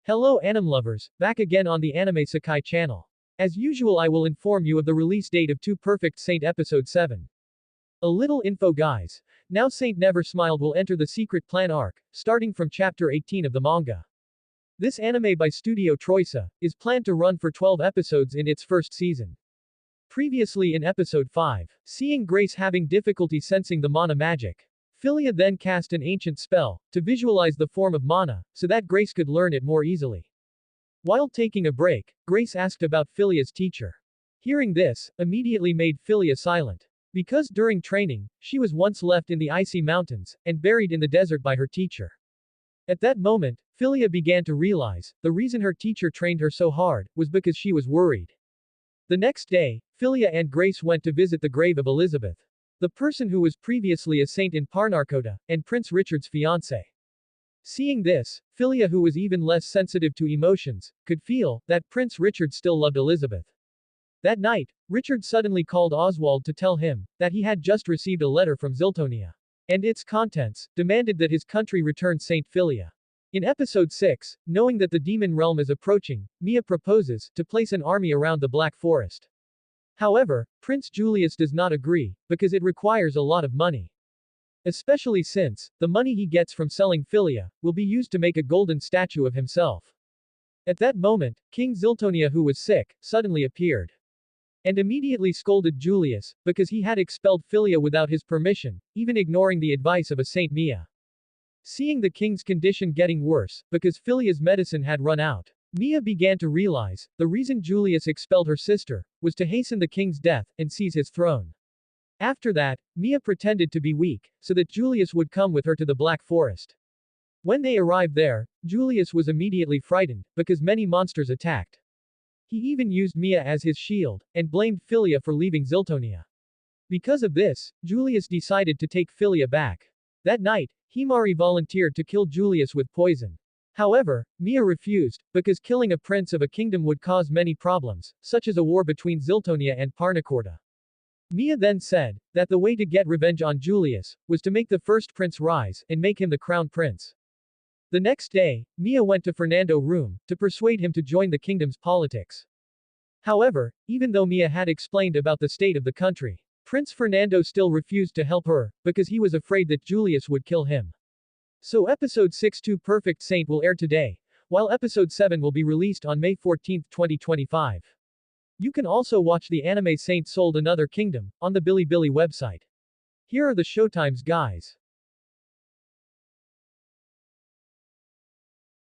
Hello anime lovers, back again on the Anime Sakai channel. As usual I will inform you of the release date of 2 Perfect Saint Episode 7. A little info guys. Now Saint Never Smiled will enter the Secret Plan arc, starting from chapter 18 of the manga. This anime by Studio Troisa is planned to run for 12 episodes in its first season. Previously in episode 5, seeing Grace having difficulty sensing the mana magic, Philia then cast an ancient spell to visualize the form of mana, so that Grace could learn it more easily. While taking a break, Grace asked about Philia's teacher. Hearing this, immediately made Philia silent. Because during training, she was once left in the icy mountains, and buried in the desert by her teacher. At that moment, Philia began to realize, the reason her teacher trained her so hard, was because she was worried. The next day, Philia and Grace went to visit the grave of Elizabeth, the person who was previously a saint in Parnarkota, and Prince Richard's fiancé. Seeing this, Philia, who was even less sensitive to emotions, could feel that Prince Richard still loved Elizabeth. That night, Richard suddenly called Oswald to tell him that he had just received a letter from Ziltonia, and its contents demanded that his country return Saint Philia. In episode 6, knowing that the demon realm is approaching, Mia proposes to place an army around the Black Forest. However, Prince Julius does not agree, because it requires a lot of money. Especially since, the money he gets from selling Philia, will be used to make a golden statue of himself. At that moment, King Ziltonia, who was sick, suddenly appeared. And immediately scolded Julius, because he had expelled Philia without his permission, even ignoring the advice of a Saint Mia. Seeing the king's condition getting worse, because Philia's medicine had run out, Mia began to realize, the reason Julius expelled her sister, was to hasten the king's death, and seize his throne. After that, Mia pretended to be weak, so that Julius would come with her to the Black Forest. When they arrived there, Julius was immediately frightened, because many monsters attacked. He even used Mia as his shield, and blamed Philia for leaving Ziltonia. Because of this, Julius decided to take Philia back. That night, Himari volunteered to kill Julius with poison. However, Mia refused, because killing a prince of a kingdom would cause many problems, such as a war between Ziltonia and Parnacorda. Mia then said that the way to get revenge on Julius was to make the first prince rise and make him the crown prince. The next day, Mia went to Fernando's room to persuade him to join the kingdom's politics. However, even though Mia had explained about the state of the country, Prince Fernando still refused to help her, because he was afraid that Julius would kill him. So episode 6 2 Perfect Saint will air today, while episode 7 will be released on May 14, 2025. You can also watch the anime Saint Sold Another Kingdom on the Bilibili website. Here are the showtimes guys.